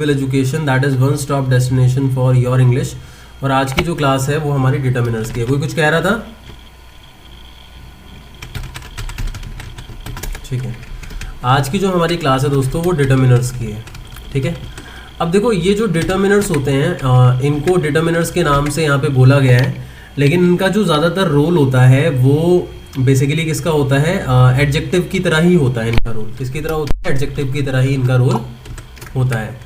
Education that is one stop destination for your English. और आज की जो क्लास है वो हमारी डिटर्मिनर्स की है। कोई कुछ कह रहा था? ठीक है, आज की जो हमारी क्लास है दोस्तों वो डिटर्मिनर्स की है। ठीक है, अब देखो ये जो डिटर्मिनर्स होते हैं इनको डिटर्मिनर्स के नाम से यहाँ पे बोला गया है, लेकिन इनका जो ज़्यादातर रोल होता है वो बेसिकली किसका होता है? एडजेक्टिव की तरह ही होता है इनका रोल। किसकी तरह होता है? एडजेक्टिव की तरह ही इनका रोल होता है।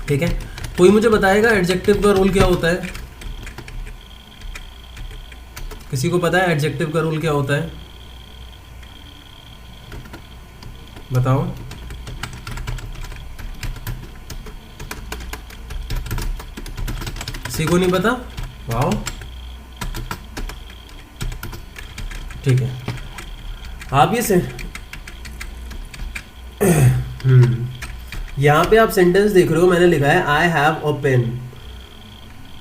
ठीक है, कोई मुझे बताएगा एडजेक्टिव का रोल क्या होता है? किसी को पता है एडजेक्टिव का रोल क्या होता है? बताओ। किसी को नहीं पता? वाओ, ठीक है। आप ये से यहाँ पे आप सेंटेंस देख रहे हो, मैंने लिखा है आई हैव अ पेन।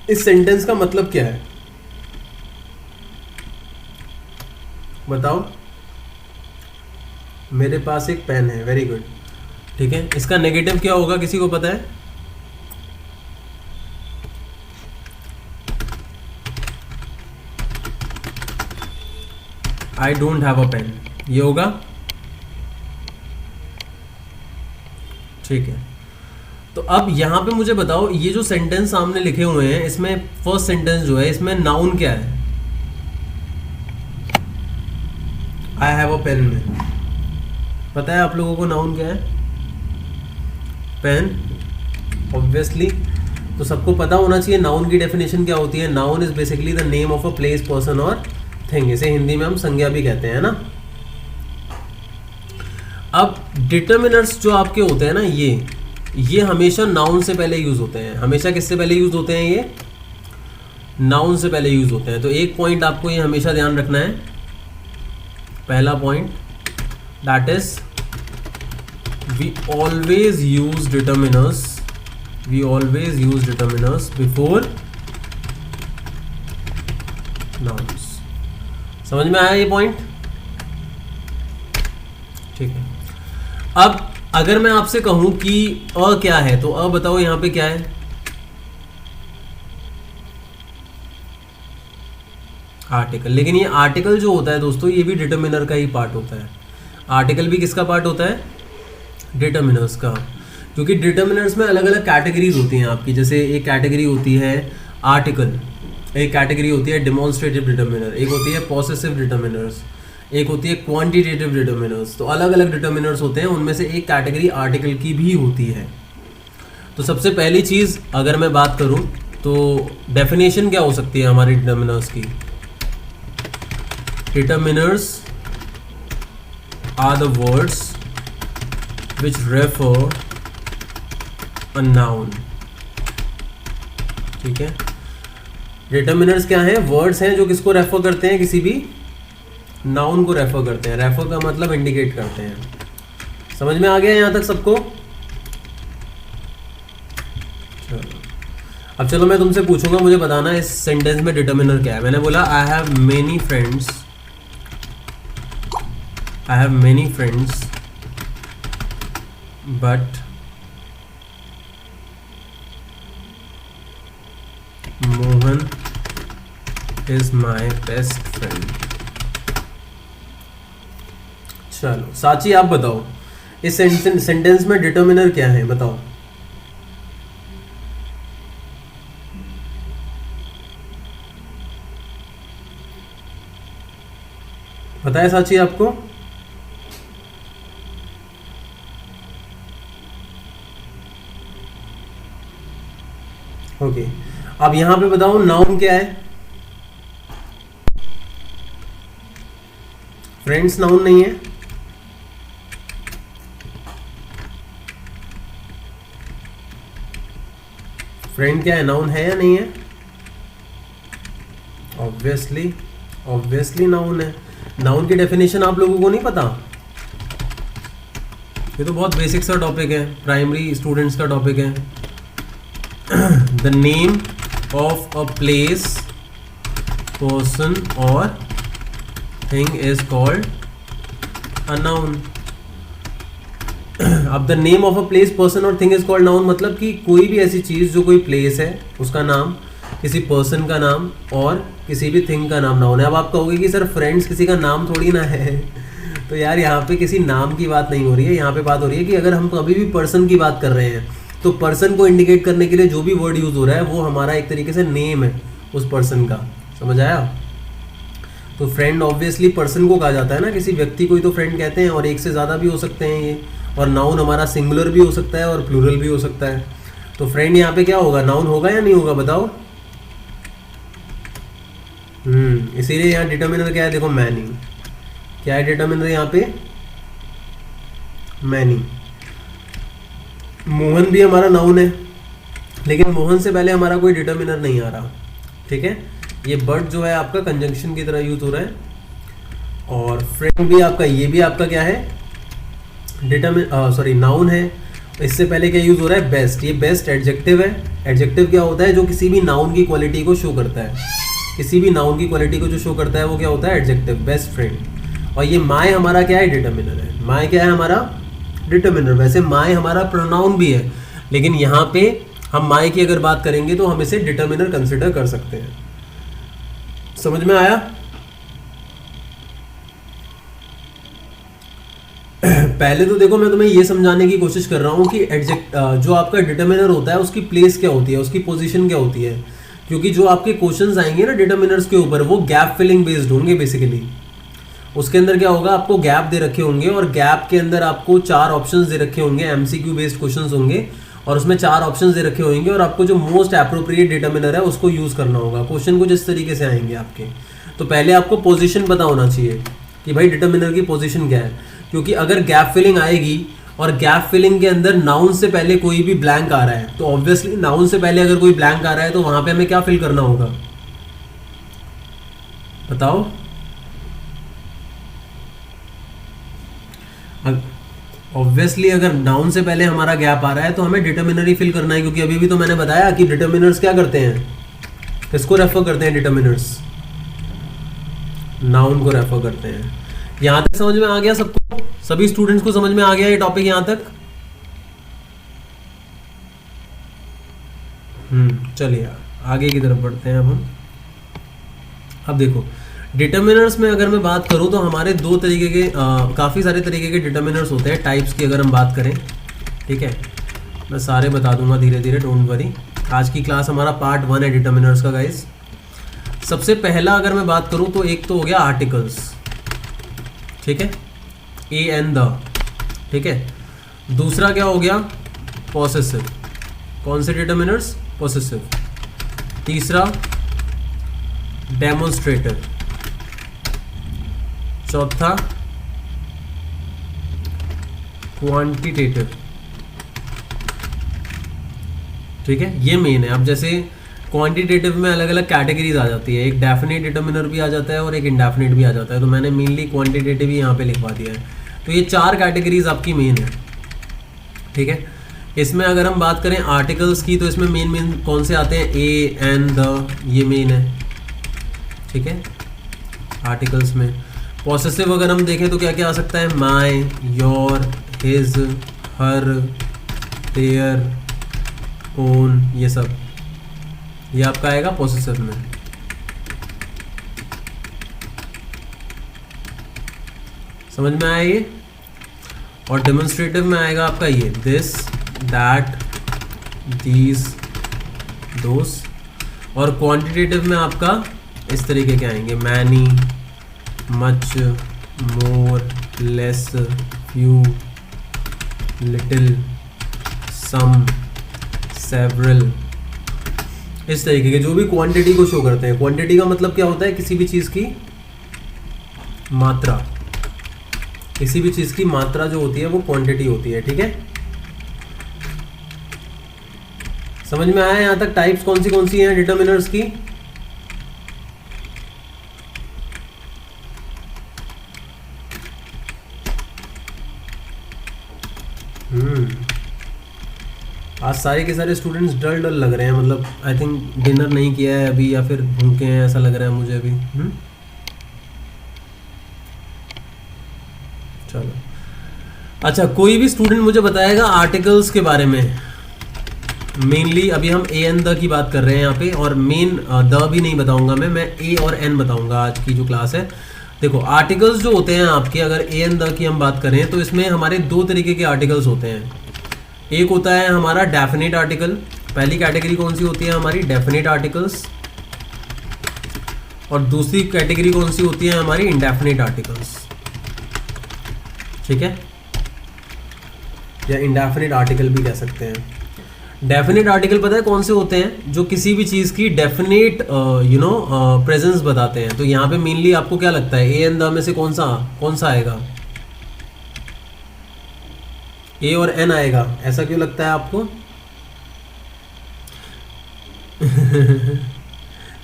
इस सेंटेंस का मतलब क्या है बताओ? मेरे पास एक पेन है, वेरी गुड। ठीक है, इसका नेगेटिव क्या होगा? किसी को पता है? I don't have a pen, ये होगा। ठीक है, तो अब यहां पे मुझे बताओ, ये जो सेंटेंस सामने लिखे हुए हैं इसमें फर्स्ट सेंटेंस जो है इसमें नाउन क्या है? आई हैव अ पेन में पता है आप लोगों को नाउन क्या है? Pen, obviously. तो सबको पता होना चाहिए नाउन की डेफिनेशन क्या होती है। Noun is basically the name of a place, person और थिंग। इसे हिंदी में हम संज्ञा भी कहते हैं ना। अब डिटर्मिनर्स जो आपके होते हैं ना, ये हमेशा नाउन से पहले यूज होते हैं। हमेशा किससे पहले यूज होते हैं? ये नाउन से पहले यूज होते हैं। तो एक पॉइंट आपको ये हमेशा ध्यान रखना है। पहला point that is we always use determiners before nouns. समझ में आया ये पॉइंट? ठीक है, अब अगर मैं आपसे कहूं कि अ क्या है, तो अ बताओ यहां पे क्या है? आर्टिकल। लेकिन ये आर्टिकल जो होता है दोस्तों, ये भी डिटर्मिनर का ही पार्ट होता है। आर्टिकल भी किसका पार्ट होता है? डिटर्मिनर्स का। क्योंकि डिटर्मिनर्स में अलग अलग कैटेगरीज होती हैं आपकी। जैसे एक कैटेगरी होती है आर्टिकल, एक कैटेगरी होती है डेमोन्स्ट्रेटिव डिटर्मिनर, एक होती है पॉसेसिव डिटर्मिनर्स, एक होती है क्वांटिटेटिव डिटर्मिनर्स। तो अलग अलग डिटर्मिनर्स होते हैं, उनमें से एक कैटेगरी आर्टिकल की भी होती है। तो सबसे पहली चीज़ अगर मैं बात करूं तो डेफिनेशन क्या हो सकती है हमारी डिटर्मिनर्स की? Determiners are the words which refer a noun. ठीक है, डिटर्मिनर्स क्या हैं? वर्ड्स हैं जो किसको रेफर करते हैं? किसी भी नाउन को रेफर करते हैं। रेफर का मतलब इंडिकेट करते हैं। समझ में आ गया यहां तक सबको? चलो, अब चलो मैं तुमसे पूछूंगा, मुझे बताना इस सेंटेंस में डिटर्मिनर क्या है। मैंने बोला I have many friends but Mohan is my best friend. चलो साची आप बताओ, इस सेंटेंस में डिटर्मिनर क्या है? बताओ। पता है साची आपको? ओके, अब यहां पे बताओ नाउन क्या है? फ्रेंड्स नाउन नहीं है। फ्रेंड क्या है? नाउन है या नहीं है? ऑब्वियसली नाउन है। नाउन की डेफिनेशन आप लोगों को नहीं पता? ये तो बहुत बेसिक सा टॉपिक है, प्राइमरी स्टूडेंट्स का टॉपिक है। The name of a place, person और thing is called a noun. अब the name of a place person और थिंग इज कॉल्ड नाउन, मतलब कि कोई भी ऐसी चीज़ जो कोई प्लेस है उसका नाम, किसी पर्सन का नाम और किसी भी थिंग का नाम नाउन है। अब आप कहोगे कि सर फ्रेंड्स किसी का नाम थोड़ी ना है तो यार यहाँ पे किसी नाम की बात नहीं हो रही है, यहाँ पे बात हो रही है कि अगर हम कभी भी पर्सन की बात कर रहे हैं तो पर्सन को इंडिकेट करने के लिए जो भी वर्ड यूज़ हो रहा है वो हमारा एक तरीके से नेम है उस पर्सन का। समझ आया? तो फ्रेंड ऑब्वियसली पर्सन को कहा जाता है ना, किसी व्यक्ति को ही तो फ्रेंड कहते हैं, और एक से ज़्यादा भी हो सकते हैं ये। और नाउन हमारा सिंगुलर भी हो सकता है और प्लूरल भी हो सकता है। तो फ्रेंड यहाँ पे क्या होगा, नाउन होगा या नहीं होगा बताओ? इसीलिए यहाँ डिटर्मिनर क्या है, देखो मैनी। क्या है डिटर्मिनर यहाँ पे? मैनी। मोहन भी हमारा नाउन है, लेकिन मोहन से पहले हमारा कोई डिटर्मिनर नहीं आ रहा। ठीक है, ये बट जो है आपका कंजंक्शन की तरह यूज हो रहा है। और फ्रेंड भी आपका, ये भी आपका क्या है, नाउन है। इससे पहले क्या यूज हो रहा है, बेस्ट। ये बेस्ट एडजेक्टिव है। एडजेक्टिव क्या होता है, जो किसी भी नाउन की क्वालिटी को शो करता है। किसी भी नाउन की क्वालिटी को जो शो करता है वो क्या होता है, एडजेक्टिव, बेस्ट फ्रेंड। और ये माय हमारा क्या है, डिटर्मिनर है। माय क्या है हमारा, डिटर्मिनर। वैसे माय हमारा प्रोनाउन भी है, लेकिन यहाँ पे हम माय की अगर बात करेंगे तो हम इसे डिटर्मिनर कंसिडर कर सकते हैं। समझ में आया? पहले तो देखो मैं तुम्हें ये समझाने की कोशिश कर रहा हूँ कि जो आपका डिटर्मिनर होता है उसकी प्लेस क्या होती है, उसकी पोजीशन क्या होती है। क्योंकि जो आपके क्वेश्चंस आएंगे ना डिटर्मिनर्स के ऊपर, वो गैप फिलिंग बेस्ड होंगे बेसिकली। उसके अंदर क्या होगा, आपको गैप दे रखे होंगे और गैप के अंदर आपको 4 ऑप्शंस दे रखे होंगे। एमसीक्यू बेस्ड क्वेश्चंस होंगे और उसमें 4 ऑप्शंस दे रखे होंगे और आपको जो मोस्ट एप्रोप्रिएट डिटर्मिनर है उसको यूज करना होगा। क्वेश्चन कुछ इस तरीके से आएंगे आपके। तो पहले आपको पोजीशन पता होना चाहिए कि भाई डिटर्मिनर की पोजीशन क्या है। क्योंकि अगर गैप फिलिंग आएगी और गैप फिलिंग के अंदर नाउन से पहले कोई भी ब्लैंक आ रहा है, तो ऑब्वियसली नाउन से पहले अगर कोई ब्लैंक आ रहा है तो वहां पे हमें क्या फिल करना होगा बताओ? ऑब्वियसली अगर नाउन से पहले हमारा गैप आ रहा है तो हमें डिटर्मिनर ही फिल करना है। क्योंकि अभी भी तो मैंने बताया कि डिटर्मिनर्स क्या करते हैं, किसको रेफर करते हैं डिटर्मिनर्स, नाउन को रेफर करते हैं। यहां तक समझ में आ गया सबको? सभी स्टूडेंट्स को समझ में आ गया ये टॉपिक यहां तक? चलिए आगे की तरफ बढ़ते हैं अब हम। अब देखो डिटर्मिनर्स में अगर मैं बात करूं तो हमारे 2 तरीके के काफ़ी सारे तरीके के डिटर्मिनर्स होते हैं, टाइप्स की अगर हम बात करें। ठीक है, मैं सारे बता दूंगा धीरे धीरे, डोंट वरी। आज की क्लास हमारा पार्ट 1 है डिटर्मिनर्स का गाइस। सबसे पहला अगर मैं बात करूं तो एक तो हो गया आर्टिकल्स। ठीक है, ए एंड द। ठीक है, दूसरा क्या हो गया, पॉसेसिव। कौन से डिटर्मिनर्स, पॉसेसिव। तीसरा डेमोन्स्ट्रेटिव। चौथा क्वांटिटेटिव। ठीक है, ये मेन है। अब जैसे क्वांटिटेटिव में अलग अलग कैटेगरीज आ जाती है, एक डेफिनेट डिटर्मिनर भी आ जाता है और एक इंडेफिनेट भी आ जाता है। तो मैंने मेनली क्वांटिटेटिव ही यहाँ पे लिखवा दिया है। तो ये 4 कैटेगरीज आपकी मेन है। ठीक है, इसमें अगर हम बात करें आर्टिकल्स की तो इसमें मेन कौन से आते हैं, ए एंड द, ये मेन है। ठीक है, आर्टिकल्स में। पॉसेसिव अगर हम देखें तो क्या क्या आ सकता है, my, your, his, her, their, own, ये सब, ये आपका आएगा पॉसेसिव में। समझ में आया ये? और डेमोन्स्ट्रेटिव में आएगा आपका ये दिस, दैट, दीज, दोस। और क्वांटिटेटिव में आपका इस तरीके के आएंगे, मैनी, मच, मोर, लेस, फ्यू, लिटिल, सम, सेवरल। इस तरीके के जो भी क्वांटिटी को शो करते हैं। क्वांटिटी का मतलब क्या होता है, किसी भी चीज़ की मात्रा। किसी भी चीज़ की मात्रा जो होती है वो क्वांटिटी होती है। ठीक है, समझ में आया यहाँ तक? टाइप्स कौन सी हैं डिटर्मिनर्स की? आज सारे के सारे स्टूडेंट्स डल लग रहे हैं, मतलब आई थिंक डिनर नहीं किया है अभी या फिर भूखे हैं, ऐसा लग रहा है मुझे अभी। चलो अच्छा, कोई भी स्टूडेंट मुझे बताएगा आर्टिकल्स के बारे में। मेनली अभी हम ए एन द की बात कर रहे हैं यहाँ पे, और मेन द भी नहीं बताऊंगा मैं ए और एन बताऊंगा आज की जो क्लास है। देखो आर्टिकल्स जो होते हैं आपके, अगर ए एन द की हम बात करें तो इसमें हमारे दो तरीके के आर्टिकल्स होते हैं। एक होता है हमारा डेफिनेट आर्टिकल, पहली कैटेगरी कौन सी होती है हमारी, डेफिनेट आर्टिकल्स, और दूसरी कैटेगरी कौन सी होती है हमारी, इंडेफिनेट आर्टिकल्स। ठीक है, या इंडेफिनेट आर्टिकल भी कह सकते हैं। डेफिनेट आर्टिकल पता है कौन से होते हैं, जो किसी भी चीज़ की डेफिनेट प्रेजेंस बताते हैं। तो यहाँ पे मेनली आपको क्या लगता है, ए एंड द में से कौन सा आएगा, ए और एन आएगा, ऐसा क्यों लगता है आपको?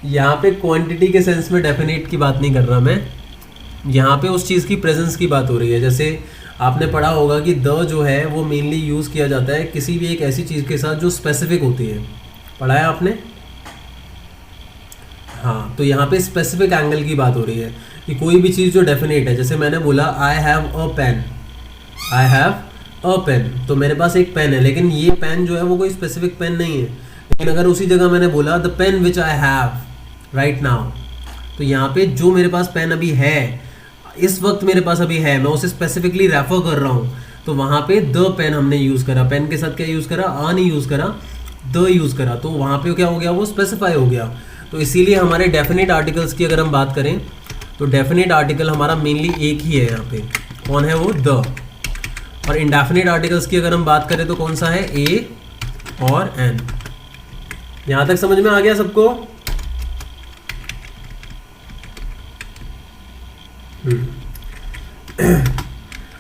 यहाँ पे क्वांटिटी के सेंस में डेफिनेट की बात नहीं कर रहा मैं, यहाँ पे उस चीज़ की प्रेजेंस की बात हो रही है। जैसे आपने पढ़ा होगा कि द जो है वो मेनली यूज़ किया जाता है किसी भी एक ऐसी चीज़ के साथ जो स्पेसिफिक होती है। पढ़ा है आपने? हाँ, तो यहाँ पे स्पेसिफिक एंगल की बात हो रही है कि कोई भी चीज़ जो डेफिनेट है, जैसे मैंने बोला I have a pen, I have a pen, तो मेरे पास एक पेन है, लेकिन ये पेन जो है वो कोई स्पेसिफिक पेन नहीं है। लेकिन अगर उसी जगह मैंने बोला the pen which I have right now, तो यहाँ पे जो मेरे पास पेन अभी है, इस वक्त मेरे पास अभी है, मैं उसे स्पेसिफिकली रेफर कर रहा हूँ, तो वहाँ पे द पेन हमने यूज़ करा। पेन के साथ क्या यूज़ करा, आ नहीं यूज़ करा, द यूज़ करा, तो वहाँ पे क्या हो गया, वो स्पेसिफाई हो गया। तो इसीलिए हमारे डेफिनेट आर्टिकल्स की अगर हम बात करें तो डेफिनेट आर्टिकल हमारा मेनली एक ही है यहाँ पे, कौन है वो, द। और इंडेफिनेट आर्टिकल्स की अगर हम बात करें तो कौन सा है, ए और एन। यहाँ तक समझ में आ गया सबको?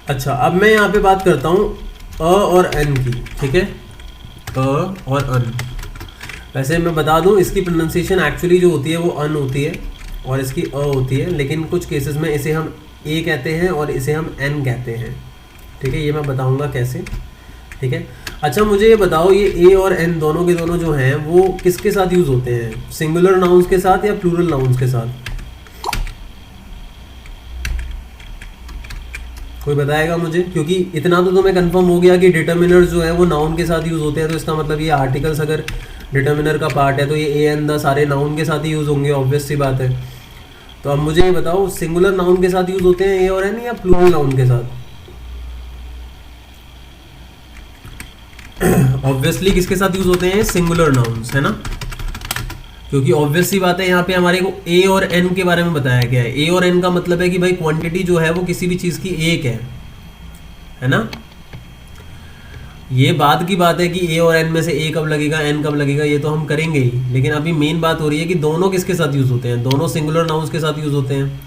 अच्छा, अब मैं यहाँ पे बात करता हूँ अ और एन की। ठीक है, अ और अन। वैसे मैं बता दूँ इसकी प्रोनाउंसिएशन एक्चुअली जो होती है वो अन होती है और इसकी अ होती है, लेकिन कुछ केसेस में इसे हम ए कहते हैं और इसे हम एन कहते हैं। ठीक है, ये मैं बताऊँगा कैसे। ठीक है, अच्छा मुझे ये बताओ, ये ए और एन दोनों के दोनों जो हैं वो किसके साथ यूज़ होते हैं, सिंगुलर नाउन्स के साथ या प्लूरल नाउन्स के साथ? कोई बताएगा मुझे? क्योंकि इतना तो तुम्हें कंफर्म हो गया कि डिटर्मिनर्स जो है वो नाउन के साथ यूज़ होते हैं, तो इसका मतलब ये आर्टिकल्स अगर डिटर्मिनर का पार्ट है तो ये ए एंड द सारे नाउन के साथ ही यूज़ होंगे, ऑब्वियस सी बात है। तो अब मुझे ये बताओ, सिंगुलर नाउन के साथ यूज़ होते हैं ए और एन या प्लूरल नाउन के साथ? ऑब्वियसली किसके साथ यूज़ होते हैं, सिंगुलर नाउन्स, है ना? क्योंकि ऑब्वियस सी बात है, यहाँ पे हमारे को ए और एन के बारे में बताया गया है। ए और एन का मतलब है कि भाई क्वांटिटी जो है वो किसी भी चीज़ की एक है ना? ये बात की बात है कि ए और एन में से ए कब लगेगा, एन कब लगेगा, ये तो हम करेंगे ही, लेकिन अभी मेन बात हो रही है कि दोनों किसके साथ यूज़ होते हैं, दोनों सिंगुलर नाउन्स के साथ यूज़ होते हैं।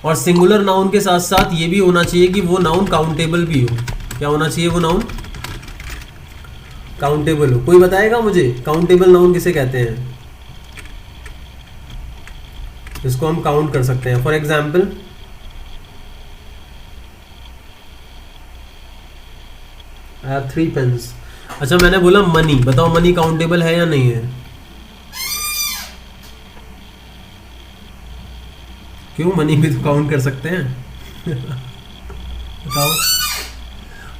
और सिंगुलर नाउन के साथ साथ ये भी होना चाहिए कि वो नाउन काउंटेबल भी हो। क्या होना चाहिए, वो नाउन काउंटेबल हो। कोई बताएगा मुझे काउंटेबल नाउन किसे कहते हैं, जिसको हम काउंट कर सकते हैं? For example I have 3 pens. अच्छा, मैंने बोला मनी, बताओ मनी काउंटेबल है या नहीं है? क्यों, मनी भी तो काउंट कर सकते हैं। बताओ,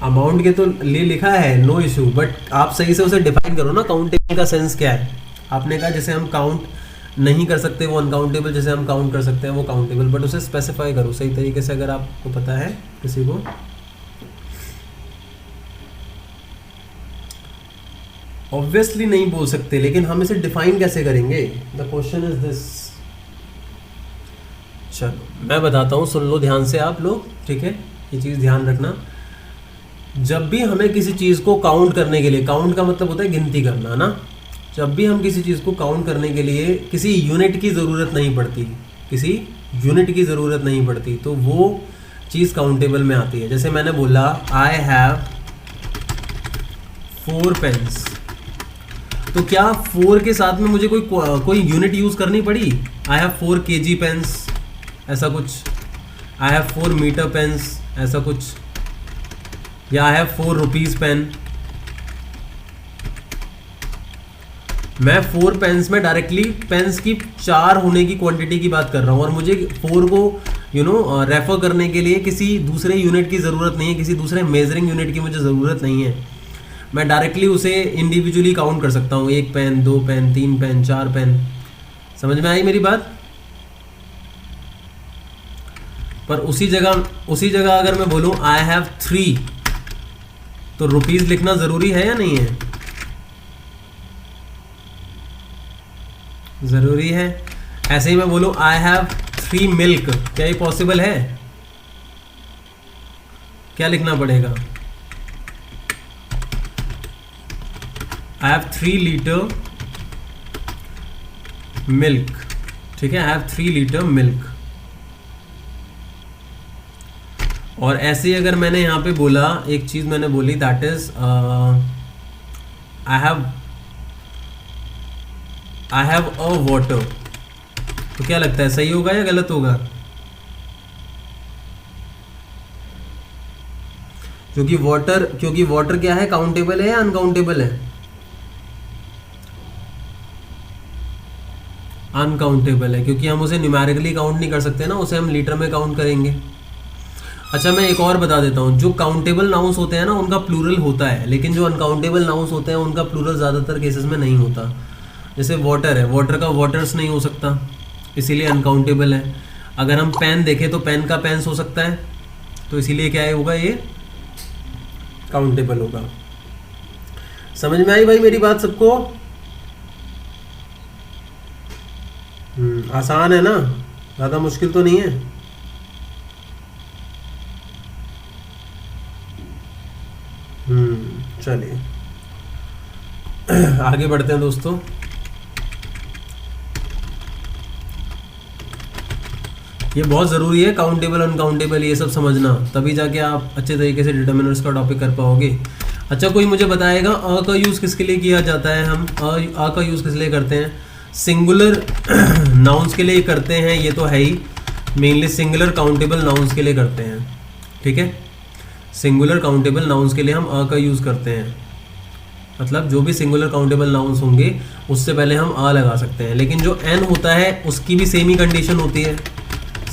अमाउंट के तो लिए लिखा है, नो इशू, बट आप सही से उसे डिफाइन करो ना, काउंटेबल का सेंस क्या है। आपने कहा जैसे हम काउंट नहीं कर सकते वो अनकाउंटेबल, जैसे हम काउंट कर सकते हैं वो काउंटेबल, बट उसे स्पेसिफाई करो सही तरीके से, अगर आपको पता है किसी को। ऑब्वियसली नहीं बोल सकते, लेकिन हम इसे डिफाइन कैसे करेंगे, द क्वेश्चन इज दिस। चलो मैं बताता हूँ, सुन लो ध्यान से आप लोग। ठीक है, ये चीज़ ध्यान रखना, जब भी हमें किसी चीज़ को काउंट करने के लिए, काउंट का मतलब होता है गिनती करना ना, जब भी हम किसी चीज़ को काउंट करने के लिए किसी यूनिट की ज़रूरत नहीं पड़ती, किसी यूनिट की ज़रूरत नहीं पड़ती, तो वो चीज़ काउंटेबल में आती है। जैसे मैंने बोला आई हैव 4 पेन्स, तो क्या 4 के साथ में मुझे कोई यूनिट यूज़ करनी पड़ी? आई हैव 4 kg पेन्स, ऐसा कुछ, आई हैव 4 मीटर पेन्स, ऐसा कुछ, या आई हैव 4 रुपीज़ पेन। मैं 4 पेन्स में डायरेक्टली पेन्स की 4 होने की क्वांटिटी की बात कर रहा हूँ, और मुझे 4 को रेफर करने के लिए किसी दूसरे यूनिट की ज़रूरत नहीं है, किसी दूसरे मेजरिंग यूनिट की मुझे ज़रूरत नहीं है। मैं डायरेक्टली उसे इंडिविजुअली काउंट कर सकता हूँ, 1 पेन, 2 पेन, 3 पेन, 4 पेन। समझ में आई मेरी बात? पर उसी जगह अगर मैं बोलूँ आई हैव 3, तो रुपीज़ लिखना ज़रूरी है या नहीं है? ज़रूरी है। ऐसे ही मैं बोलूँ आई हैव 3 मिल्क, क्या ये पॉसिबल है? क्या लिखना पड़ेगा? आई हैव 3 लीटर मिल्क। ठीक है, आई हैव 3 लीटर मिल्क। और ऐसे ही अगर मैंने यहाँ पे बोला, एक चीज़ मैंने बोली, that is I have a water, तो क्या लगता है, सही होगा या गलत होगा? क्योंकि वाटर क्या है, काउंटेबल है या अनकाउंटेबल है? अनकाउंटेबल है, क्योंकि हम उसे न्यूमेरिकली काउंट नहीं कर सकते ना, उसे हम लीटर में काउंट करेंगे। अच्छा, मैं एक और बता देता हूँ, जो काउंटेबल नाउंस होते हैं ना उनका प्लूरल होता है, लेकिन जो अनकाउंटेबल नाउंस होते हैं उनका प्लूरल ज़्यादातर केसेस में नहीं होता। जैसे वाटर है, वाटर का वाटर्स नहीं हो सकता, इसीलिए अनकाउंटेबल है। अगर हम पेन देखें तो पेन का पेन्स हो सकता है, तो इसीलिए क्या होगा, ये काउंटेबल होगा। समझ में आई भाई मेरी बात सबको? आसान है ना, ज़्यादा मुश्किल तो नहीं है। चलिए आगे बढ़ते हैं दोस्तों। ये बहुत ज़रूरी है, काउंटेबल अनकाउंटेबल ये सब समझना, तभी जाके आप अच्छे तरीके से डिटर्मिनर्स का टॉपिक कर पाओगे। अच्छा, कोई मुझे बताएगा अ का यूज़ किसके लिए किया जाता है? हम अ का यूज़ किस लिए करते हैं? सिंगुलर नाउन्स के लिए करते हैं, ये तो है ही, मेनली सिंगुलर काउंटेबल नाउन्स के लिए करते हैं। ठीक है, सिंगुलर काउंटेबल नाउन्स के लिए हम अ का यूज़ करते हैं, मतलब जो भी सिंगुलर काउंटेबल नाउन्स होंगे उससे पहले हम अ लगा सकते हैं। लेकिन जो एन होता है उसकी भी सेम ही कंडीशन होती है,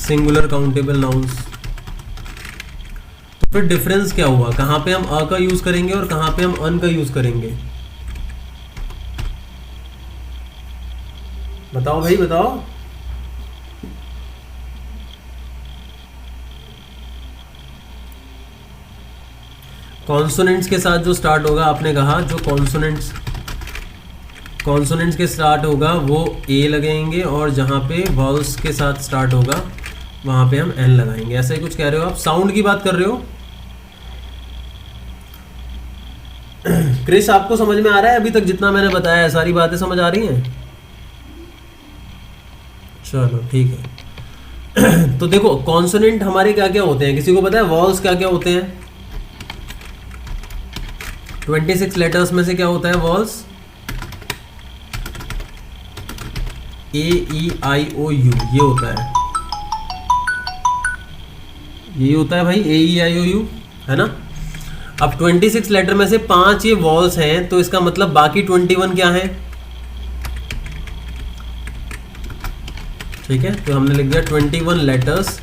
सिंगुलर काउंटेबल नाउन्स। तो फिर डिफरेंस क्या हुआ, कहाँ पे हम अ का यूज़ करेंगे और कहाँ पे हम अन का यूज़ करेंगे? बताओ भाई बताओ। कॉन्सोनेंट्स के साथ जो स्टार्ट होगा, आपने कहा जो कॉन्सोनेंट्स के स्टार्ट होगा वो ए लगेंगे, और जहाँ पे वॉल्स के साथ स्टार्ट होगा वहाँ पे हम एन लगाएंगे। ऐसा ही कुछ कह रहे हो आप? साउंड की बात कर रहे हो? क्रिश, आपको समझ में आ रहा है अभी तक जितना मैंने बताया है? सारी बातें समझ आ रही हैं? चलो ठीक है। तो देखो, कॉन्सोनेंट हमारे क्या क्या होते हैं, किसी को पता है? वॉल्स क्या क्या होते हैं? 26 लेटर्स में से क्या होता है walls? A E I O you, ये होता है, ये होता है भाई, ए ई आई ओ यू, है ना। अब 26 लेटर में से 5 ये वॉल्स हैं, तो इसका मतलब बाकी 21 क्या है? ठीक है, तो हमने लिख दिया 21 लेटर्स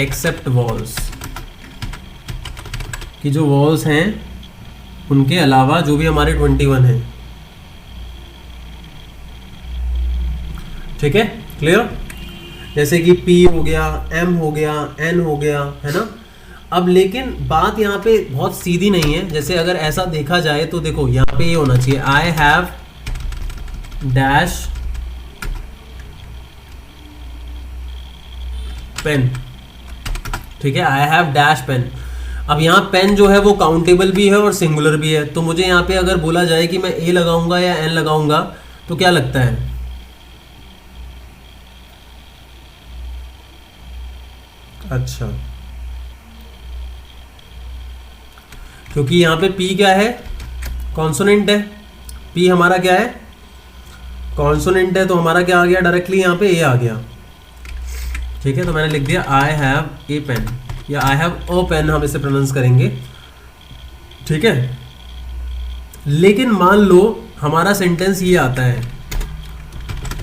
एक्सेप्ट वॉल्स, कि जो वॉल्स हैं उनके अलावा जो भी हमारे 21 हैं। ठीक है, क्लियर? जैसे कि P हो गया, M हो गया, N हो गया, है ना। अब लेकिन बात यहाँ पे बहुत सीधी नहीं है। जैसे अगर ऐसा देखा जाए तो देखो, यहाँ पे ये होना चाहिए, आई हैव डैश पेन। ठीक है, आई हैव डैश पेन। अब यहाँ पेन जो है वो काउंटेबल भी है और सिंगुलर भी है, तो मुझे यहाँ पे अगर बोला जाए कि मैं ए लगाऊंगा या एन लगाऊंगा, तो क्या लगता है? अच्छा, क्योंकि यहाँ पे पी क्या है? कॉन्सोनेंट है। पी हमारा क्या है? कॉन्सोनेंट है, तो हमारा क्या आ गया? डायरेक्टली यहाँ पे ए आ गया। ठीक है, तो मैंने लिख दिया आई हैव ए पेन, या आई हैव अ पेन, हम इसे प्रोनाउंस करेंगे। ठीक है, लेकिन मान लो हमारा सेंटेंस ये आता है,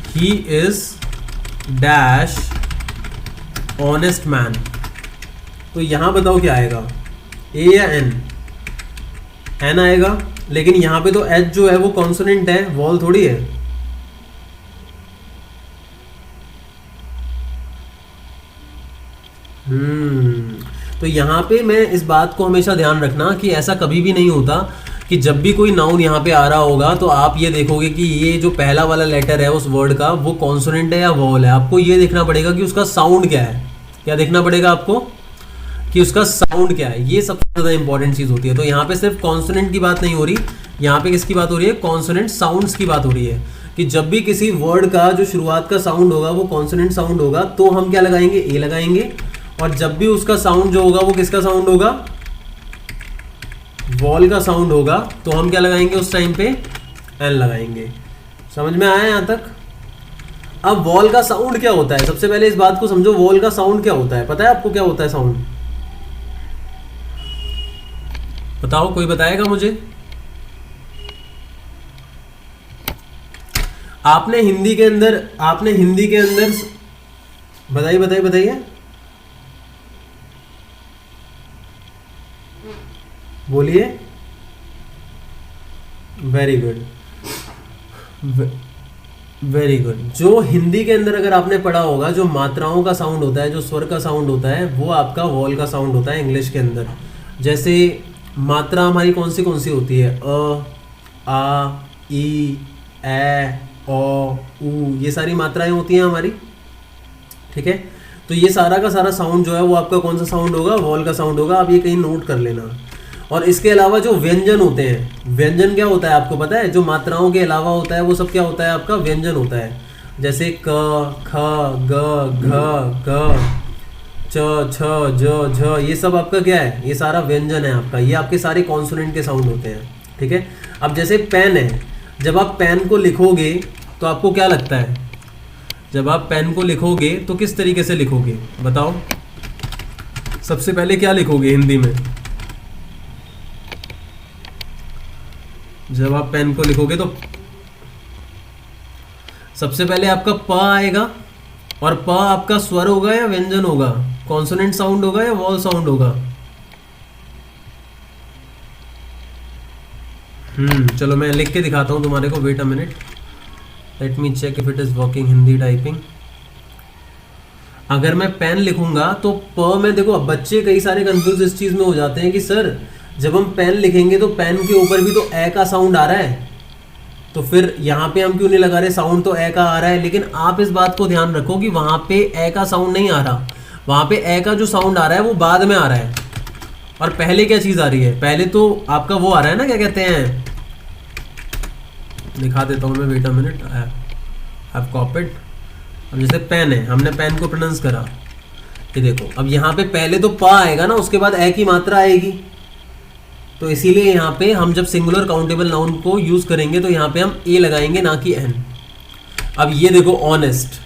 he is dash honest man, तो यहां बताओ क्या आएगा, ए या एन? एन आएगा, लेकिन यहां पे तो एच जो है वो कॉन्सोनेंट है, वॉल थोड़ी है। तो यहां पे मैं इस बात को हमेशा ध्यान रखना कि ऐसा कभी भी नहीं होता कि जब भी कोई नाउन यहाँ पे आ रहा होगा तो आप ये देखोगे कि ये जो पहला वाला लेटर है उस वर्ड का वो कॉन्सोनेंट है या वॉल है। आपको ये देखना पड़ेगा कि उसका साउंड क्या है। क्या देखना पड़ेगा आपको? कि उसका साउंड क्या है। ये सबसे ज़्यादा इंपॉर्टेंट चीज़ होती है। तो यहाँ पे सिर्फ कॉन्सोनेंट की बात नहीं हो रही, यहाँ पे किसकी बात हो रही है? कॉन्सोनेंट साउंड्स की बात हो रही है कि जब भी किसी वर्ड का जो शुरुआत का साउंड होगा वो कॉन्सोनेंट साउंड होगा तो हम क्या लगाएंगे? ए लगाएंगे। और जब भी उसका साउंड जो होगा वो किसका साउंड होगा? वॉल का साउंड होगा, तो हम क्या लगाएंगे उस टाइम पे? एन लगाएंगे। समझ में आया यहाँ तक? अब वॉल का साउंड क्या होता है? सबसे पहले इस बात को समझो, वॉल का साउंड क्या होता है? पता है आपको क्या होता है साउंड? बताओ, कोई बताएगा मुझे? आपने हिंदी के अंदर बताइए बताइए बताइए, बोलिए। Very good, very good. जो हिंदी के अंदर अगर आपने पढ़ा होगा, जो मात्राओं का साउंड होता है, जो स्वर का साउंड होता है, वो आपका वॉल का साउंड होता है इंग्लिश के अंदर। जैसे मात्रा हमारी कौन सी होती है? अ, आ, ई, ए, ओ, ऊ, ये सारी मात्राएं होती हैं हमारी। ठीक है, तो ये सारा का सारा साउंड जो है वो आपका कौन सा साउंड होगा? वॉल का साउंड होगा। आप ये कहीं नोट कर लेना। और इसके अलावा जो व्यंजन होते हैं, व्यंजन क्या होता है आपको पता है? जो मात्राओं के अलावा होता है वो सब क्या होता है? आपका व्यंजन होता है। जैसे क, ख, ग, घ, ग, च, छ, ज, झ, ये सब आपका क्या है? ये सारा व्यंजन है आपका। ये आपके सारे कॉन्सोनेंट के साउंड होते हैं। ठीक है, अब जैसे पेन है, जब आप पेन को लिखोगे तो आपको क्या लगता है? जब आप पेन को लिखोगे तो किस तरीके से लिखोगे बताओ? सबसे पहले क्या लिखोगे हिंदी में? जब आप पेन को लिखोगे तो सबसे पहले आपका प आएगा। और प आपका स्वर होगा या व्यंजन होगा? कॉन्सोनेंट साउंड होगा या वॉल साउंड होगा? चलो मैं लिख के दिखाता हूं तुम्हारे को। Wait a minute, let me check if it is working Hindi typing. अगर मैं पेन लिखूंगा तो प में, देखो अब बच्चे कई सारे कंफ्यूज इस चीज में हो जाते हैं कि सर जब हम पेन लिखेंगे तो पेन के ऊपर भी तो ए का साउंड आ रहा है, तो फिर यहाँ पे हम क्यों नहीं लगा रहे? साउंड तो ए का आ रहा है। लेकिन आप इस बात को ध्यान रखो कि वहां पे ए का साउंड नहीं आ रहा। वहां पे ए का जो साउंड आ रहा है वो बाद में आ रहा है। और पहले क्या चीज आ रही है? पहले तो आपका वो आ रहा है ना, क्या कहते हैं, दिखा देता हूँ मैं। Wait a minute, I have copied. अब जैसे पेन है, हमने पेन को प्रोनाउंस करा, ये देखो अब यहाँ पे पहले तो प आएगा ना, उसके बाद ए की मात्रा आएगी। तो इसीलिए यहाँ पे हम जब सिंगुलर काउंटेबल नाउन को यूज करेंगे तो यहाँ पे हम ए लगाएंगे, ना कि एन। अब ये देखो ऑनेस्ट,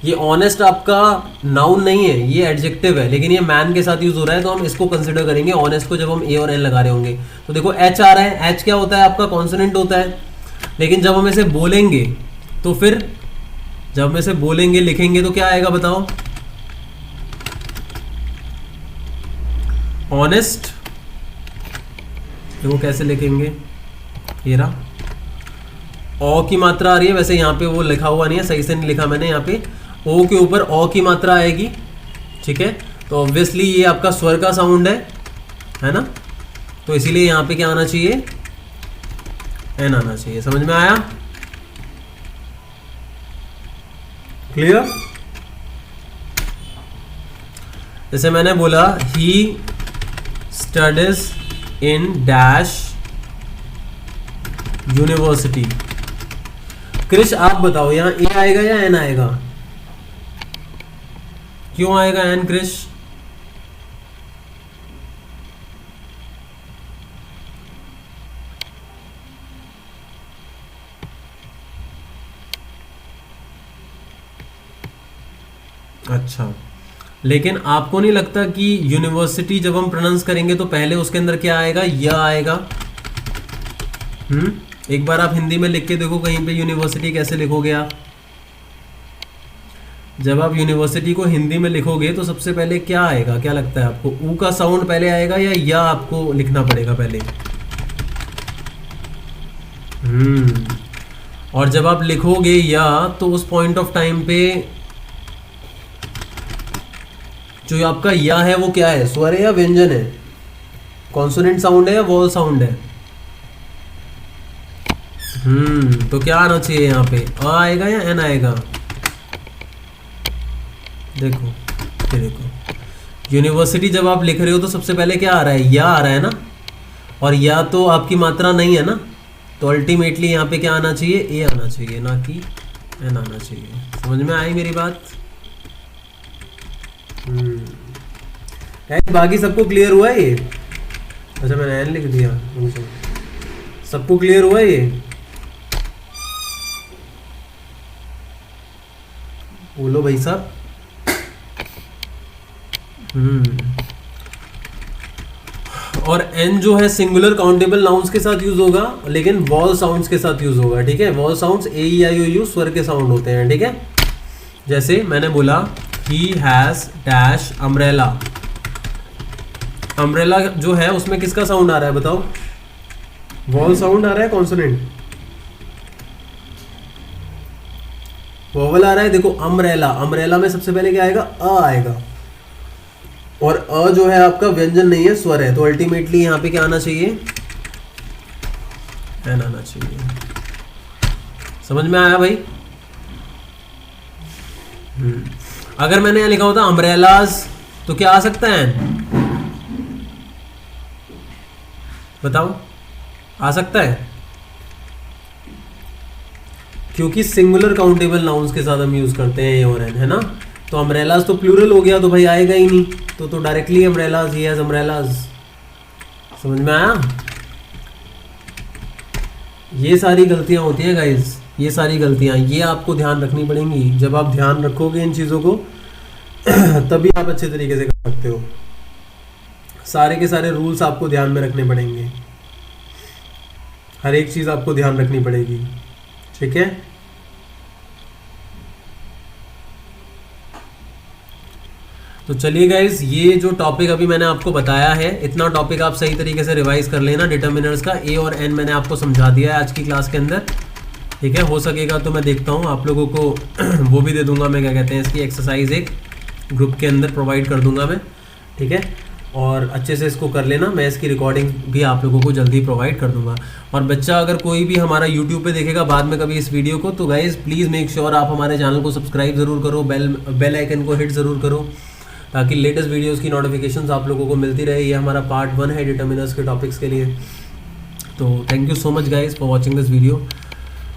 ये ऑनेस्ट आपका नाउन नहीं है, ये एडजेक्टिव है, लेकिन ये मैन के साथ यूज हो रहा है तो हम इसको कंसिडर करेंगे ऑनेस्ट को जब हम ए और एन लगा रहे होंगे। तो देखो एच आ रहा है, एच क्या होता है? आपका कॉन्सोनेंट होता है। लेकिन जब हम इसे बोलेंगे तो फिर, जब हम इसे बोलेंगे लिखेंगे तो क्या आएगा बताओ? ऑनेस्ट। देखो कैसे लिखेंगे, ये रहा, ओ की मात्रा आ रही है। वैसे यहाँ पे वो लिखा हुआ नहीं है, सही से नहीं लिखा मैंने। यहाँ पे ओ के ऊपर ओ की मात्रा आएगी। ठीक है, तो ऑब्वियसली ये आपका स्वर का साउंड है ना? तो इसीलिए यहाँ पे क्या आना चाहिए? एन आना चाहिए। समझ में आया? क्लियर? जैसे मैंने बोला, he studies in dash university. Krish आप बताओ, यहाँ ए आएगा या एन आएगा? क्यों आएगा एन क्रिश? अच्छा, लेकिन आपको नहीं लगता कि यूनिवर्सिटी जब हम प्रोनाउंस करेंगे तो पहले उसके अंदर क्या आएगा? य आएगा। एक बार आप हिंदी में लिख के देखो कहीं पे यूनिवर्सिटी कैसे लिखोगे आप? जब आप यूनिवर्सिटी को हिंदी में लिखोगे तो सबसे पहले क्या आएगा, क्या लगता है आपको? ऊ का साउंड पहले आएगा या आपको लिखना पड़ेगा पहले? और जब आप लिखोगे या, तो उस पॉइंट ऑफ टाइम पे जो आपका या है वो क्या है, स्वर है या व्यंजन है? कॉन्सोनेंट साउंड है या वॉवल साउंड है? तो क्या आना चाहिए यहाँ पे, अ आएगा या एन आएगा? देखो ये देखो, यूनिवर्सिटी जब आप लिख रहे हो तो सबसे पहले क्या आ रहा है, या आ रहा है ना, और या तो आपकी मात्रा नहीं है ना, तो अल्टीमेटली यहाँ पे क्या आना चाहिए, ए आना चाहिए, ना कि एन आना चाहिए। समझ में आई मेरी बात? बाकी सबको क्लियर हुआ है ये? अच्छा मैंने एन लिख दिया, सबको क्लियर हुआ है ये? बोलो भाई साहब। और एन जो है सिंगुलर काउंटेबल नाउन्स के साथ यूज होगा, लेकिन वॉल साउंड्स के साथ यूज होगा, ठीक है? Vowel sounds A E I O U स्वर के साउंड होते हैं, ठीक है? जैसे मैंने बोला he has dash umbrella, umbrella जो है उसमें किसका साउंड आ रहा है बताओ? वॉल साउंड आ रहा है, कॉन्सोनेंट वॉवल आ रहा है। देखो अम्ब्रेला, अम्ब्रेला में सबसे पहले क्या आएगा, अ आएगा, और अ जो है आपका व्यंजन नहीं है, स्वर है, तो अल्टीमेटली यहाँ पे क्या आना चाहिए, एन आना चाहिए। समझ में आया भाई? अगर मैंने यहाँ लिखा होता अम्ब्रेलाज तो क्या आ सकता है, बताओ? आ सकता है, क्योंकि सिंगुलर काउंटेबल नाउन्स के साथ हम यूज करते हैं ए और एन, है ना? तो अम्ब्रेलाज तो प्लूरल हो गया, तो भाई आएगा ही नहीं, तो directly umbrellas, he has umbrellas. समझ में आया? ये सारी गलतियां होती हैं गाइस, ये सारी गलतियां, ये आपको ध्यान रखनी पड़ेंगी। जब आप ध्यान रखोगे इन चीज़ों को तभी आप अच्छे तरीके से कर सकते हो। सारे के सारे रूल्स आपको ध्यान में रखने पड़ेंगे, हर एक चीज़ आपको ध्यान रखनी पड़ेगी, ठीक है? तो चलिए गाइज, ये जो टॉपिक अभी मैंने आपको बताया है, इतना टॉपिक आप सही तरीके से रिवाइज कर लेना। डिटर्मिनर्स का ए और एन मैंने आपको समझा दिया है आज की क्लास के अंदर, ठीक है? हो सकेगा तो मैं देखता हूँ आप लोगों को वो भी दे दूंगा, मैं क्या कहते हैं इसकी एक्सरसाइज एक ग्रुप के अंदर प्रोवाइड कर दूंगा मैं, ठीक है? और अच्छे से इसको कर लेना, मैं इसकी रिकॉर्डिंग भी आप लोगों को जल्दी प्रोवाइड कर दूंगा। और बच्चा अगर कोई भी हमारा यूट्यूब पे देखेगा बाद में कभी इस वीडियो को, तो गाइज प्लीज़ मेक श्योर आप हमारे चैनल को सब्सक्राइब ज़रूर करो, बेल आइकन को हिट ज़रूर करो, ताकि लेटेस्ट वीडियोस की नोटिफिकेशंस आप लोगों को मिलती रहे। ये हमारा पार्ट 1 है डिटर्मिनर्स के टॉपिक्स के लिए। तो thank you so much guys for watching this video.